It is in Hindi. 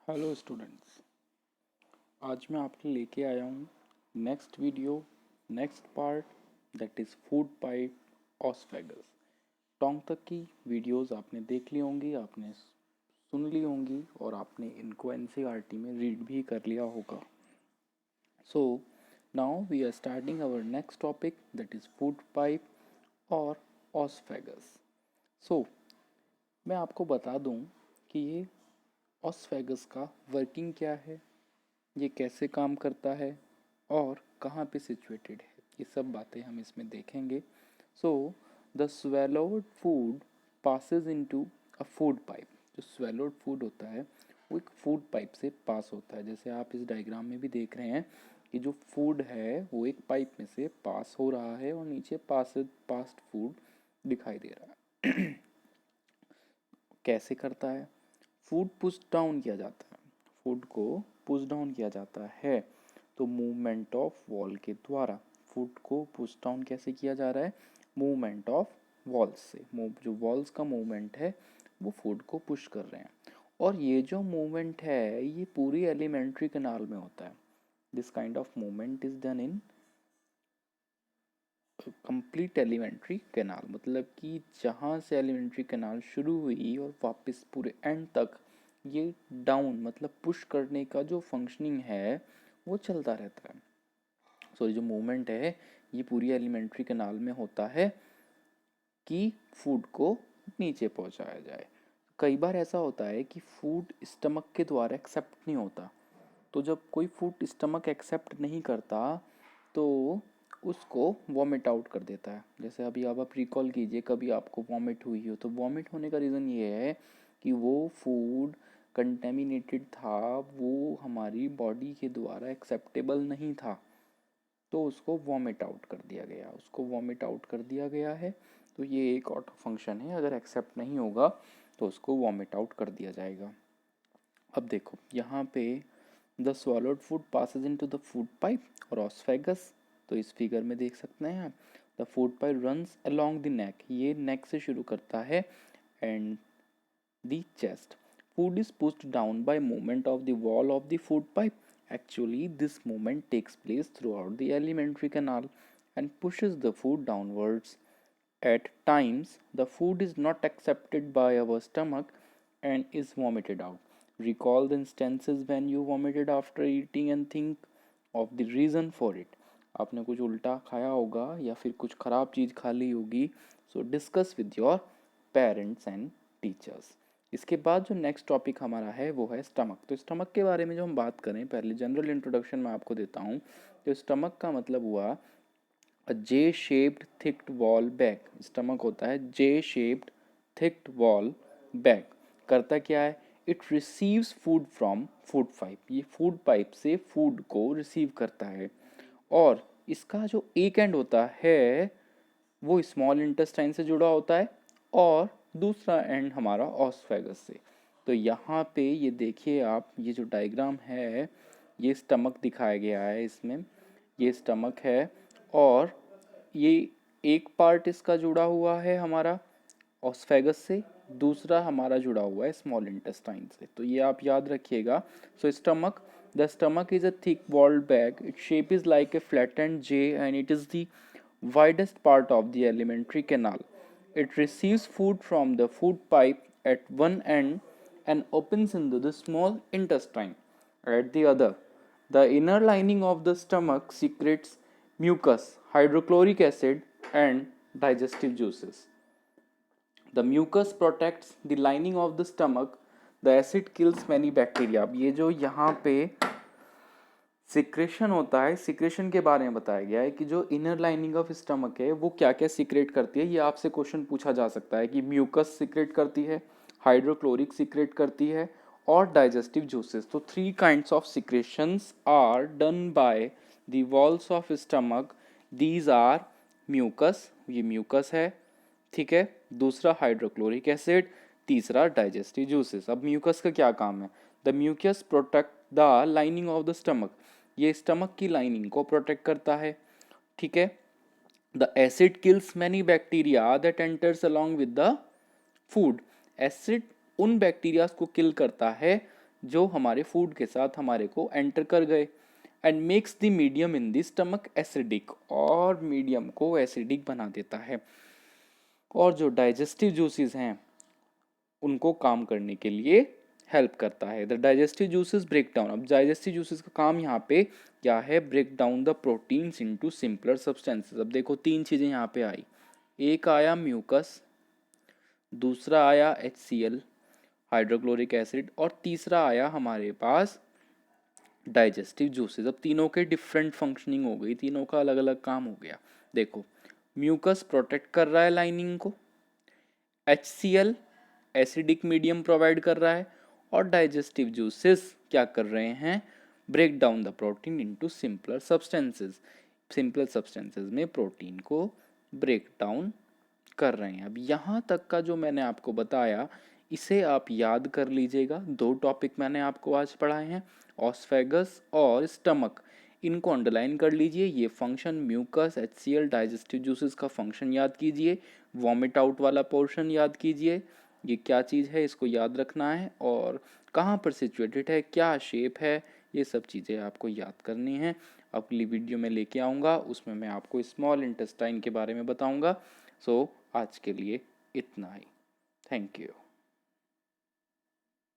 हेलो स्टूडेंट्स, आज मैं आपके लेके आया हूँ next video, next part that is food pipe oesophagus. Tongue तक की वीडियोस आपने देख ली होंगी, आपने सुन ली होंगी और आपने इनको एनसीईआरटी में रीड भी कर लिया होगा। So now we are starting our next topic that is food pipe और ऑस्फेगस। सो मैं आपको बता दूँ कि ये ऑस्फेगस का वर्किंग क्या है, ये कैसे काम करता है और कहाँ पे सिचुएटेड है, ये सब बातें हम इसमें देखेंगे। So the swallowed food passes into a food pipe. जो स्वेलोड फूड होता है वो एक फूड पाइप से पास होता है। जैसे आप इस डायग्राम में भी देख रहे हैं कि जो फूड है वो एक पाइप में से पास हो रहा है और नीचे पास्ट फूड दिखाई दे रहा है। कैसे करता है? फूड पुश डाउन किया जाता है, फूड को पुश डाउन किया जाता है तो मूवमेंट ऑफ वॉल के द्वारा। फूड को पुश डाउन कैसे किया जा रहा है? मूवमेंट ऑफ वॉल्स से। जो वॉल्स का मूवमेंट है वो फूड को पुश कर रहे हैं और ये जो मूवमेंट है ये पूरी एलिमेंट्री कैनाल में होता है। This kind of movement is done in complete alimentary canal, मतलब कि जहाँ से एलिमेंट्री कैनाल शुरू हुई और वापस पूरे एंड तक ये डाउन मतलब पुश करने का जो फंक्शनिंग है वो चलता रहता है। सो जो मूवमेंट है ये पूरी एलिमेंट्री कैनाल में होता है कि फूड को नीचे पहुंचाया जाए। कई बार ऐसा होता है कि फूड स्टमक के द्वारा एक्सेप्ट नहीं होता, तो जब कोई फूड स्टमक एक्सेप्ट नहीं करता तो उसको वॉमिट आउट कर देता है। जैसे अभी आप रिकॉल कीजिए, कभी आपको वॉमिट हुई हो तो वॉमिट होने का रीज़न ये है कि वो फूड कंटेमिनेटेड था, वो हमारी बॉडी के द्वारा एक्सेप्टेबल नहीं था, तो उसको वॉमिट आउट कर दिया गया, उसको वॉमिट आउट कर दिया गया है। तो ये एक ऑटो फंक्शन है, अगर एक्सेप्ट नहीं होगा तो उसको वॉमिट आउट कर दिया जाएगा। अब देखो यहाँ पे the swallowed food passes into the food pipe और ऑस्फेगस। तो इस फिगर में देख सकते हैं आप, the food pipe runs along the neck, ये नेक से शुरू करता है and the chest. Food is pushed down by movement of the wall of the food pipe. Actually, this movement takes place throughout the alimentary canal and pushes the food downwards. At times, the food is not accepted by our stomach and is vomited out. Recall the instances when you vomited after eating and think of the reason for it. आपने कुछ उल्टा खाया होगा या फिर कुछ ख़राब चीज़ खा ली होगी, सो discuss with your parents and teachers. इसके बाद जो नेक्स्ट टॉपिक हमारा है वो है स्टमक। तो स्टमक के बारे में जो हम बात करें, पहले जनरल इंट्रोडक्शन मैं आपको देता हूँ। तो स्टमक का मतलब हुआ a J shaped thick wall bag. Stomach होता है J shaped thick wall bag. करता क्या है? It receives food from food pipe, ये फूड पाइप से फूड को रिसीव करता है और इसका जो एक एंड होता है वो स्मॉल इंटेस्टाइन से जुड़ा होता है और दूसरा एंड हमारा ऑस्फेगस से। तो यहाँ पे ये देखिए आप, ये जो डायग्राम है ये स्टमक दिखाया गया है इसमें, ये स्टमक है और ये एक पार्ट इसका जुड़ा हुआ है हमारा ऑस्फेगस से, दूसरा हमारा जुड़ा हुआ है स्मॉल इंटेस्टाइन से। तो ये आप याद रखिएगा। So stomach, the stomach is a thick walled bag, it shape is like a flattened J and it is the widest part of the alimentary canal. It receives food from the food pipe at one end and opens into the small intestine at the other. The inner lining of the stomach secretes mucus, hydrochloric acid, and digestive juices. The mucus protects the lining of the stomach. The acid kills many bacteria. अब ये जो यहाँ पे सिक्रेशन होता है, सिक्रेशन के बारे में बताया गया है कि जो इनर लाइनिंग ऑफ स्टमक है वो क्या क्या सिक्रेट करती है। ये आपसे क्वेश्चन पूछा जा सकता है कि म्यूकस सिक्रेट करती है, हाइड्रोक्लोरिक सिक्रेट करती है और डाइजेस्टिव जूसेस। तो 3 kinds of secretions are done by the walls of stomach. These are mucus, ये म्यूकस है, ठीक है, दूसरा हाइड्रोक्लोरिक एसिड, तीसरा डाइजेस्टिव जूसेस। अब म्यूकस का क्या काम है? The mucus protect the lining of the stomach, ये स्टमक की लाइनिंग को प्रोटेक्ट करता है, ठीक है। The acid kills many bacteria that enters along with the food, acid उन बैक्टीरिया को किल करता है जो हमारे फूड के साथ हमारे को एंटर कर गए, and makes the medium in the stomach acidic, और मीडियम को एसिडिक बना देता है। और जो डाइजेस्टिव जूसेस हैं उनको काम करने के लिए हेल्प करता है। The digestive juices break down, अब डाइजेस्टिव जूसेस का काम यहाँ पे क्या है, break down the proteins into simpler substances. अब देखो तीन चीज़ें यहाँ पे आई, एक आया म्यूकस, दूसरा आया HCl हाइड्रोक्लोरिक एसिड, और तीसरा आया हमारे पास डाइजेस्टिव जूसेस। अब तीनों के डिफरेंट फंक्शनिंग हो गई, तीनों का अलग अलग काम हो गया। देखो म्यूकस प्रोटेक्ट कर रहा है लाइनिंग को, HCl एसिडिक मीडियम प्रोवाइड कर रहा है, और डाइजेस्टिव जूसेस क्या कर रहे हैं, break down the protein into simpler substances. Simple substances में प्रोटीन को ब्रेक डाउन कर रहे हैं। अब यहाँ तक का जो मैंने आपको बताया इसे आप याद कर लीजिएगा। दो टॉपिक मैंने आपको आज पढ़ाए हैं, ऑस्फेगस और स्टमक, इनको अंडरलाइन कर लीजिए। ये function mucus, HCl, digestive juices का फंक्शन याद कीजिए, वॉमिट आउट वाला पोर्शन याद कीजिए, ये क्या चीज़ है इसको याद रखना है, और कहाँ पर सिचुएटेड है, क्या शेप है, ये सब चीज़ें आपको याद करनी है। अगली वीडियो में लेके आऊँगा, उसमें मैं आपको स्मॉल इंटेस्टाइन के बारे में बताऊँगा। सो आज के लिए इतना ही। Thank you.